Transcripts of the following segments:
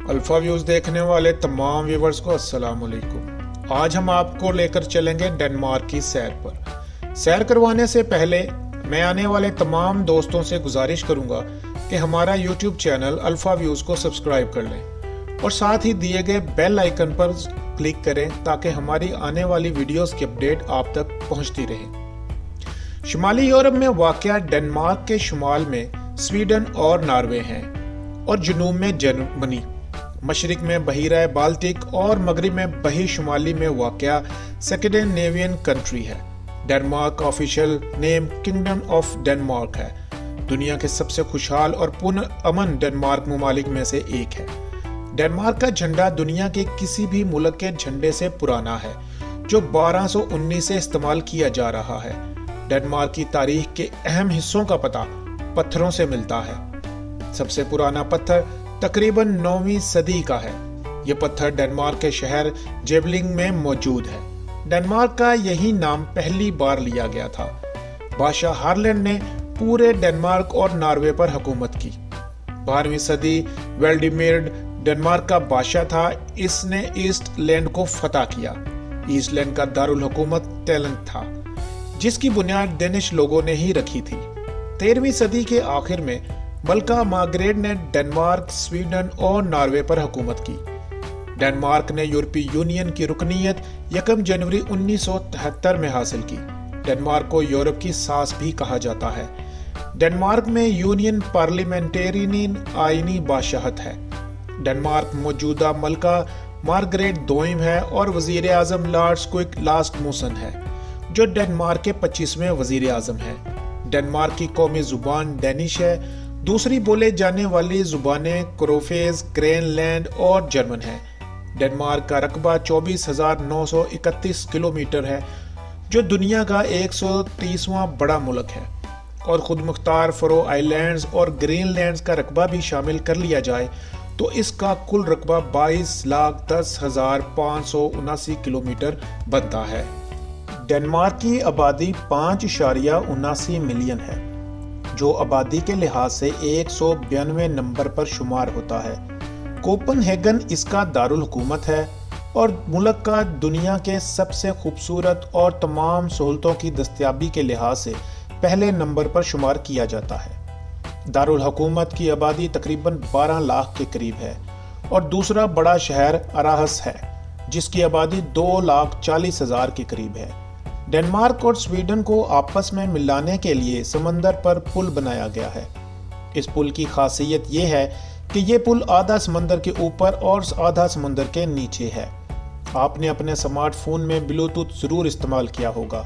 Alpha views देखने वाले तमाम व्यूवर्स को अस्सलाम वालेकुम। आज हम आपको लेकर चलेंगे डेनमार्क की सैर पर। सैर करवाने से पहले मैं आने वाले तमाम दोस्तों से गुजारिश करूंगा कि हमारा यूट्यूब चैनल अल्फा व्यूज को सब्सक्राइब कर लें और साथ ही दिए गए बेल आइकन पर क्लिक करें ताकि हमारी आने वाली वीडियोस की अपडेट आप तक पहुंचती रहे। शुमाली यूरोप में वाक़या डेनमार्क के शुमाल में स्वीडन और नॉर्वे हैं और जुनूब में जर्मनी, मशरिक में बहीरा बाल्टिक और मगरिब में बही शुमाली में वाक़या स्कैंडिनेवियन कंट्री है। डेनमार्क का official name kingdom of Denmark है। दुनिया के सबसे खुशहाल और पुरअमन डेनमार्क ममालिक में से एक है। डेनमार्क का झंडा दुनिया के किसी भी मुल्क के झंडे से पुराना है, जो 1219 से इस्तेमाल किया जा रहा है। डेनमार्क की तारीख के अहम हिस्सों का पता पत्थरों से मिलता है। सबसे पुराना पत्थर तकरीबन 9वीं सदी का है। यह पत्थर डेनमार्क के शहर जेबलिंग में मौजूद है। डेनमार्क का यही नाम पहली बार लिया गया था। बादशाह हार्लैंड ने पूरे डेनमार्क और नॉर्वे पर हुकूमत की। 12वीं सदी वेल्डिमिर डेनमार्क का बादशाह था। इसने ईस्ट लैंड को फतह किया। ईस्ट लैंड का दारुल हुकूमत टैलेंट था, जिसकी बुनियाद डेनिश लोगों ने ही रखी थी। 13वीं सदी के आखिर में मलका मार्गरेट ने डेनमार्क, स्वीडन और नॉर्वे पर हुकूमत की। डेनमार्क ने यूरोपीय यूनियन की रुकनीयत 1 जनवरी 1973 में हासिल की। डेनमार्क को यूरोप की सांस भी कहा जाता है। डेनमार्क में यूनियन पार्लियामेंटेरियन आईनी बादशाहत है। डेनमार्क मौजूदा मलका मार्गरेट दोइम है और वजीर आजम लॉर्ड स्क्विक लास्टमुसन है, जो डेनमार्क के 25वें वजीर आजम है। डेनमार्क की कौमी जुबान डेनिश है। दूसरी बोले जाने वाली जुबानें क्रोफेज, ग्रीनलैंड और जर्मन है। डेनमार्क का रकबा 24,931 किलोमीटर है, जो दुनिया का 130वां बड़ा मुल्क है, और खुद मुख्तार फरो आइलैंड्स और ग्रीनलैंड्स का रकबा भी शामिल कर लिया जाए तो इसका कुल रकबा 22,10,579 किलोमीटर बनता है। डेनमार्क की आबादी 5.79 मिलियन है, जो आबादी के लिहाज से 192वें नंबर पर शुमार होता है। कोपनहेगन इसका दारुल हुकूमत है और मुल्क का दुनिया के सबसे खूबसूरत और तमाम सहूलतों की दस्तयाबी के लिहाज से पहले नंबर पर शुमार किया जाता है। दारुल हुकूमत की आबादी तकरीबन 12 लाख के करीब है और दूसरा बड़ा शहर अराहस है, जिसकी आबादी 2,40,000 के करीब है। डेनमार्क और स्वीडन को आपस में मिलाने के लिए समंदर पर पुल बनाया गया है। इस पुल की खासियत ये है कि ये पुल आधा समंदर के ऊपर और आधा समंदर के नीचे है। आपने अपने स्मार्टफोन में ब्लूटूथ जरूर इस्तेमाल किया होगा।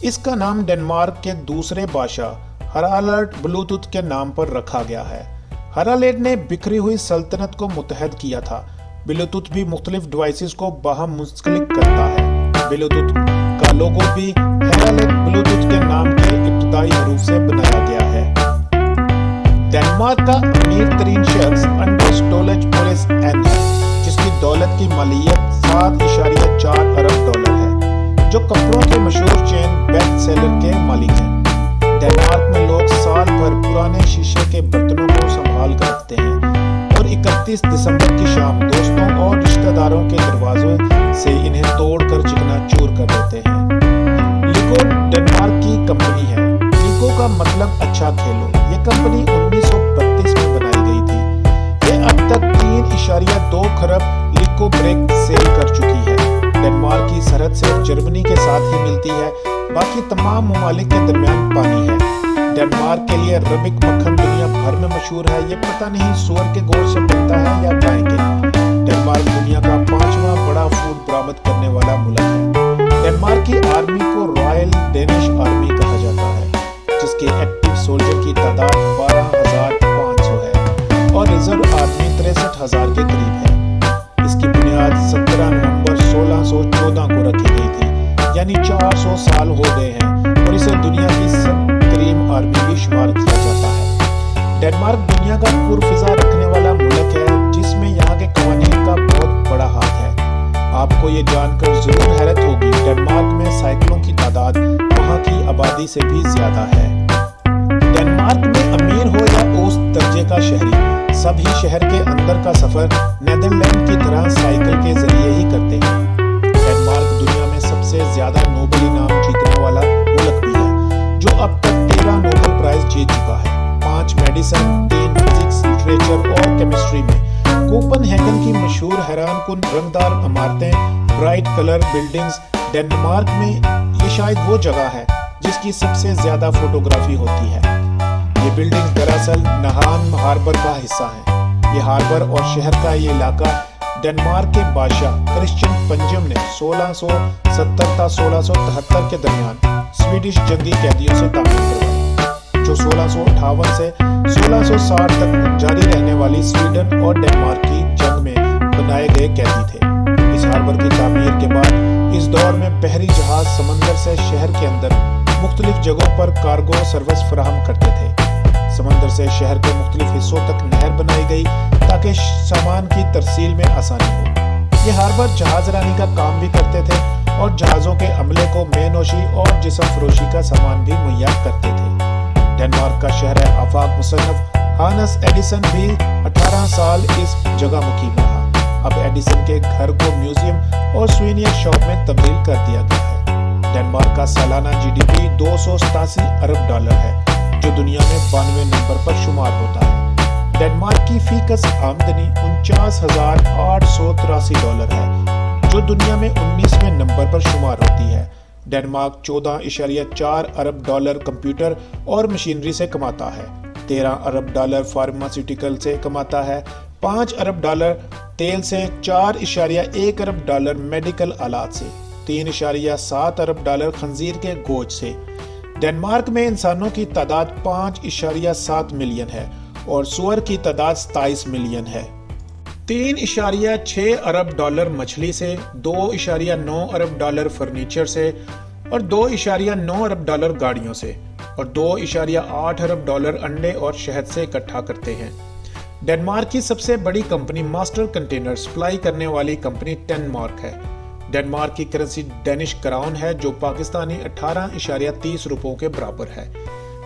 इसका नाम डेनमार्क के दूसरे बादशाह हराल्ड ब्लूटूथ के नाम पर रखा गया है। हराल्ड ने बिखरी हुई सल्तनत को मुत्तहद किया था। ब्लूटूथ भी मुख्तलिफ डिवाइसेस को बाहम मुंसलिक करता है। ब्लूटूथ का लोगो भी हेराल्ड ब्लूटूथ के नाम के इब्तिदाई हरूफ से बनाया गया है। डेनमार्क का अमीर तरीन शख्स अंडर्स डोलज पोलिस एन है, जिसकी दौलत की मालियत 7.4 अरब डॉलर है, जो कपड़ों के मशहूर चेन बेस्ट सेलर के मालिक हैं। डेनमार्क में लोग साल भर पुराने शीशे के बर्तनों को संभाल कर रखते हैं और 31 दिसंबर की शाम दोस्तों और रिश्तेदारों के दरवाजों से इन्हें तोड़कर चिकनाचूर कर देते हैं। लिको डेनमार्क की कंपनी है। लिको का मतलब अच्छा खेलो। ये कंपनी 1932 में बनाई गई थी। ये अब तक 3.2 खरब लिको ब्रेक सेल कर चुकी है। डेनमार्क की सरहद सिर्फ जर्मनी के साथ ही मिलती है, बाकी तमाम ममालिक के दरमियान पानी है। डेनमार्क के लिए रबिक मक्खन दुनिया भर में मशहूर है। ये पता नहीं सूअर के गोश्त से बनता है या गाय के। डेनमार्क दुनिया का 5वां बड़ा फूड बरामद करने वाला मुल्क है। डेनमार्क की आर्मी को रॉयल डेनिश आर्मी कहा जाता है, जिसके एक्टिव सोल्जर की तादाद 12,500 है और रिजर्व आर्मी 63,000 के करीब है। इसकी बुनियाद 17 नवंबर 1614 को रखी गई थी, यानी 400 साल हो गए हैं, और इसे दुनिया की सबतरीन आर्मी भी शुमार किया जाता है। डेनमार्क दुनिया का पुरफिजा रखने वाला मुल्क है, जिसमें यहाँ के कवानीन का बहुत बड़ा हाथ है। आपको ये जानकर जरूर हैरत होगी, डेनमार्क में साइकिलों की तादाद वहाँ की आबादी से भी ज्यादा है। डेनमार्क में अमीर हो या औसत दर्जे का शहरी, سب ہی شہر کے اندر کا سفر نیدرلینڈ کی طرح سائیکل کے ذریعے ہی کرتے ہیں۔ ڈنمارک دنیا میں سب سے زیادہ نوبل انعام جیتنے والا ملک بھی ہے، جو اب تک 13 نوبل پرائز جیت چکا ہے، 5 میڈیسن، 3 فزکس، لٹریچر اور کیمسٹری میں۔ کوپن ہیگن کی مشہور حیران کن رنگدار عمارتیں، برائٹ کلر بلڈنگز، ڈنمارک میں یہ شاید وہ جگہ ہے جس کی سب سے زیادہ فوٹوگرافی ہوتی ہے۔ یہ بلڈنگز دراصل نہان ہاربر کا حصہ ہیں۔ یہ ہاربر اور شہر کا یہ علاقہ ڈنمارک کے بادشاہ کرسچن پنجم نے 1670 تا 1673 کے درمیان سویڈش جنگی قیدیوں سے تعمیر کروائی، جو 1658 سے 1660 تک جاری رہنے والی سویڈن اور ڈنمارک کی جنگ میں بنائے گئے قیدی تھے۔ اس ہاربر کی تعمیر کے بعد اس دور میں بحری جہاز سمندر سے شہر کے اندر مختلف جگہوں پر کارگو سروس فراہم کرتے تھے۔ سمندر سے شہر کے مختلف حصوں تک نہر بنائی گئی تاکہ سامان کی ترسیل میں آسانی ہو۔ یہ ہاربر جہاز رانی کا کام بھی کرتے تھے اور جہازوں کے عملے کو مے نوشی اور جسم فروشی کا سامان بھی مہیا کرتے تھے۔ ڈنمارک کا شہر آفاق مصنف ہانس ایڈیسن بھی 18 سال اس جگہ مقیم رہا۔ اب ایڈیسن کے گھر کو میوزیم اور سوینئر شاپ میں تبدیل کر دیا گیا ہے۔ ڈنمارک کا سالانہ جی ڈی پی 287 ارب ڈالر ہے، جو دنیا میں 92 نمبر پر شمار ہوتا ہے۔ ڈنمارک کی فی کس آمدنی 49,883 ڈالر ہے، جو دنیا میں 19ویں نمبر پر شمار ہوتی ہے۔ ڈنمارک 14.4 ارب ڈالر کمپیوٹر اور مشینری سے کماتا ہے، 13 ارب ڈالر فارماسیوٹیکل سے کماتا ہے، 5 ارب ڈالر تیل سے، 4.1 ارب ڈالر میڈیکل آلات سے، 3.7 ارب ڈالر خنزیر کے گوشت سے۔ ڈنمارک میں انسانوں کی تعداد 5.7 ملین ہے اور سور کی تعداد 27 ملین ہے۔ 3.6 ارب ڈالر مچھلی سے، 2.9 ارب ڈالر فرنیچر سے اور 2.9 ارب ڈالر گاڑیوں سے، اور 2.8 ارب ڈالر انڈے اور شہد سے اکٹھا کرتے ہیں۔ ڈنمارک کی سب سے بڑی کمپنی ماسٹر کنٹینر سپلائی کرنے والی کمپنی ٹینمارک ہے۔ ڈنمارک کی کرنسی ڈینش کراؤن ہے، جو پاکستانی 18.30 روپوں کے برابر ہے۔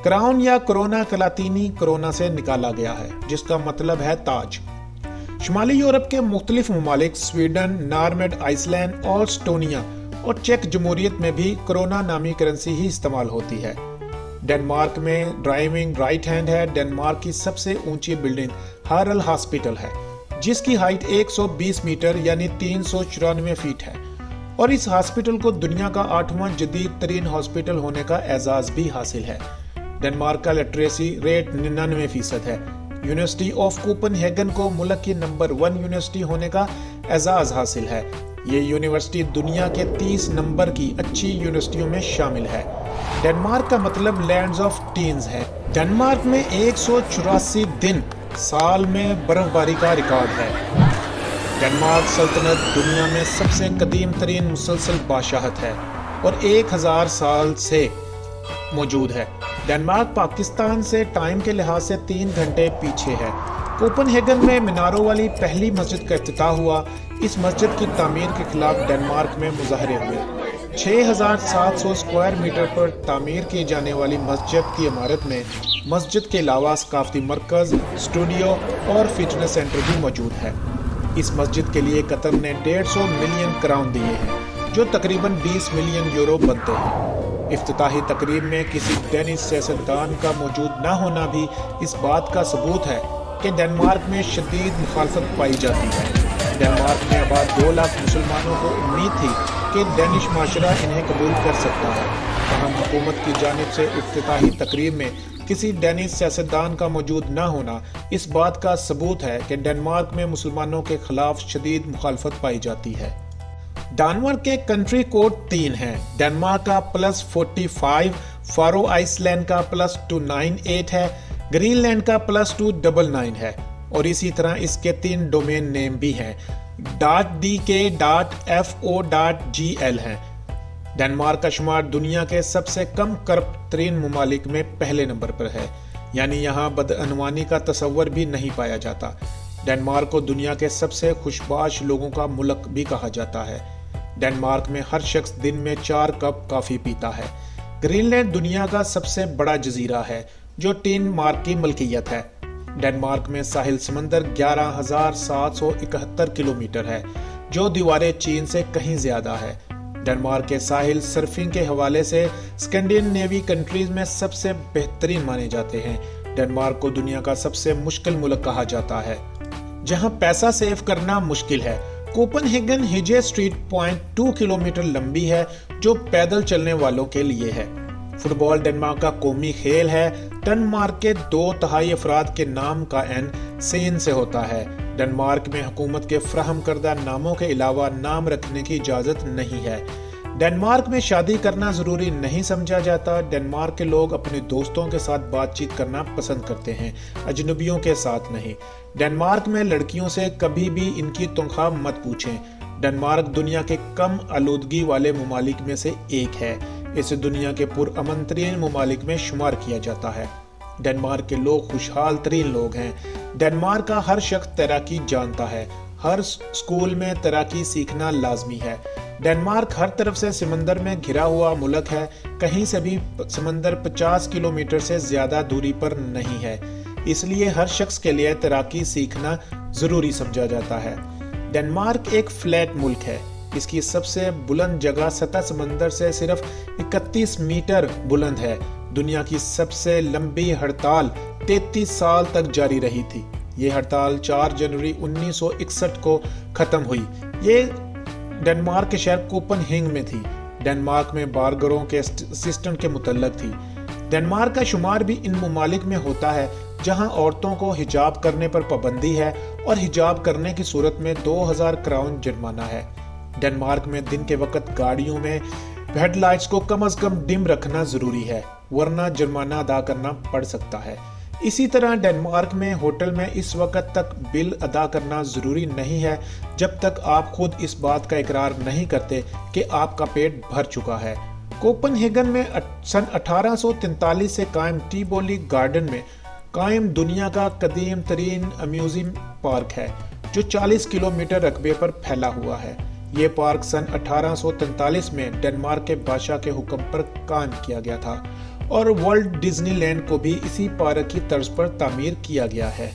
کراؤن یا کرونا کا لاطینی کرونا سے نکالا گیا ہے، جس کا مطلب ہے تاج۔ شمالی یورپ کے مختلف ممالک سویڈن، نارمڈ، آئس لینڈ اور اسٹونیا اور چیک جمہوریت میں بھی کرونا نامی کرنسی ہی استعمال ہوتی ہے۔ ڈنمارک میں ڈرائیونگ رائٹ ہینڈ ہے۔ ڈنمارک کی سب سے اونچی بلڈنگ ہارل ہاسپٹل ہے، جس کی ہائٹ 120 میٹر یعنی 394 فیٹ ہے، اور اس ہاسپٹل کو دنیا کا 8واں جدید ترین ہاسپٹل ہونے کا اعزاز بھی حاصل ہے۔ ڈنمارک کا لٹریسی ریٹ 99% ہے۔ یونیورسٹی آف کوپن ہیگن کو ملک کی نمبر 1 یونیورسٹی ہونے کا اعزاز حاصل ہے۔ یہ یونیورسٹی دنیا کے 30 نمبر کی اچھی یونیورسٹیوں میں شامل ہے۔ ڈنمارک کا مطلب لینڈز آف ٹینز ہے۔ ڈنمارک میں 184 دن سال میں برف باری کا ریکارڈ ہے۔ ڈنمارک سلطنت دنیا میں سب سے قدیم ترین مسلسل بادشاہت ہے اور 1000 سال سے موجود ہے۔ ڈنمارک پاکستان سے ٹائم کے لحاظ سے 3 گھنٹے پیچھے ہے۔ کوپن ہیگن میں میناروں والی پہلی مسجد کا افتتاح ہوا۔ اس مسجد کی تعمیر کے خلاف ڈنمارک میں مظاہرے ہوئے۔ 6700 اسکوائر میٹر پر تعمیر کی جانے والی مسجد کی عمارت میں مسجد کے علاوہ ثقافتی مرکز، اسٹوڈیو اور فٹنس سینٹر بھی موجود ہے۔ اس مسجد کے لیے قطر نے 150 ملین کراؤن دیے ہیں، جو تقریباً 20 ملین یورو بنتے ہیں۔ افتتاحی تقریب میں کسی ڈینش سیاستدان کا موجود نہ ہونا بھی اس بات کا ثبوت ہے کہ ڈنمارک میں شدید مخالفت پائی جاتی ہے۔ ڈنمارک میں آباد 2 لاکھ مسلمانوں کو امید تھی کہ ڈینش معاشرہ انہیں قبول کر سکتا ہے، تاہم حکومت کی جانب سے افتتاحی تقریب میں کسی ڈینش سیاستدان کا موجود نہ ہونا اس بات کا ثبوت ہے کہ ڈنمارک میں مسلمانوں کے خلاف شدید مخالفت پائی جاتی ہے۔ ڈنمارک کے کنٹری کوڈ 3 ہیں۔ ڈنمارک کا +45، فارو آئس لینڈ کا +298 ہے، گرین لینڈ کا +299 ہے، اور اسی طرح اس کے 3 ڈومین نیم بھی ہیں .dk.fo.gl ہیں۔ ڈنمارک کا شمار دنیا کے سب سے کم کرپٹ ترین ممالک میں پہلے نمبر پر ہے، یعنی یہاں بدعنوانی کا تصور بھی نہیں پایا جاتا۔ ڈنمارک کو دنیا کے سب سے خوشباش لوگوں کا ملک بھی کہا جاتا ہے۔ ڈنمارک میں ہر شخص دن میں 4 کپ کافی پیتا ہے۔ گرین لینڈ دنیا کا سب سے بڑا جزیرہ ہے جو ڈنمارک کی ملکیت ہے۔ डेनमार्क में साहिल समंदर 11,771 किलोमीटर है, जो दीवारें चीन से कहीं ज्यादा है। डेनमार्क के साहिल सर्फिंग के हवाले से स्कैंडिनेवी कंट्रीज में सबसे बेहतरीन माने जाते हैं। डेनमार्क को दुनिया का सबसे मुश्किल मुल्क कहा जाता है, जहां पैसा सेव करना मुश्किल है। कोपनहेगन हिजे स्ट्रीट 0.2 किलोमीटर लंबी है, जो पैदल चलने वालों के लिए है। फुटबॉल डेनमार्क का कौमी खेल है। डेनमार्क के 2/3 अफराद के नाम का एन सेन से होता है। डेनमार्क में हुकूमत के फ्राहम करदा नामों के अलावा नाम रखने की इजाज़त नहीं है। डेनमार्क में शादी करना ज़रूरी नहीं समझा जाता। डेनमार्क के लोग अपने दोस्तों के साथ बातचीत करना पसंद करते हैं, अजनबियों के साथ नहीं। डेनमार्क में लड़कियों से कभी भी इनकी तनख्वाह मत पूछें। डेनमार्क दुनिया के कम आलूदगी वाले ममालिक में से एक है। इसे दुनिया के पुरअमन तरीन ममालिक में शुमार किया जाता है। डेनमार्क के लोग खुशहाल तरीन लोग हैं। डेनमार्क का हर शख्स तैराकी जानता है। हर स्कूल में तैराकी सीखना लाजमी है। डेनमार्क हर तरफ से समंदर में घिरा हुआ मुल्क है। कहीं से भी समंदर 50 किलोमीटर से ज्यादा दूरी पर नहीं है, इसलिए हर शख्स के लिए तैराकी सीखना जरूरी समझा जाता है। डेनमार्क एक फ्लैट मुल्क है। इसकी सबसे बुलंद जगह सतह समंदर से सिर्फ 31 मीटर बुलंद है। दुनिया की सबसे लंबी हड़ताल 33 साल तक जारी रही थी। ये हड़ताल 4 जनवरी 1961 को खत्म हुई। ये डेनमार्क के शहर कोपनहेगन में थी। डेनमार्क में बारगरों के असिस्टेंट के मुतल्लक थी। डेनमार्क का शुमार भी इन ममालिक में होता है जहां औरतों को हिजाब करने पर पाबंदी है और हिजाब करने की सूरत में 2000 क्राउन जुर्माना है। डेनमार्क में दिन के वक्त गाड़ियों में हेडलाइट्स को कम से कम डिम रखना जरूरी है, वरना जुर्माना अदा करना पड़ सकता है। इसी तरह डेनमार्क में होटल में इस वक्त तक बिल अदा करना जरूरी नहीं है जब तक आप खुद इस बात का इकरार नहीं करते कि आपका पेट भर चुका है। कोपनहेगन में सन 1843 से कायम टिवोली गार्डन में कायम दुनिया का कदीम तरीन अम्यूज़मेंट पार्क है, जो 40 किलोमीटर रकबे पर फैला हुआ है। ये पार्क सन 1843 में डेनमार्क के बादशाह के हुक्म पर कायम किया गया था और वर्ल्ड डिज्नीलैंड को भी इसी पार्क की तर्ज पर तामीर किया गया है।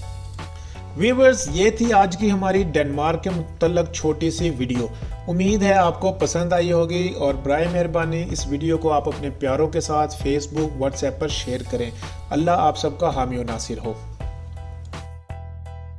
व्यूअर्स, ये थी आज की हमारी डेनमार्क के मुतल्लक छोटी सी वीडियो। उम्मीद है आपको पसंद आई होगी और बराए मेहरबानी इस वीडियो को आप अपने प्यारों के साथ फेसबुक, व्हाट्सएप पर शेयर करें। अल्लाह आप सबका हामी और नासिर हो।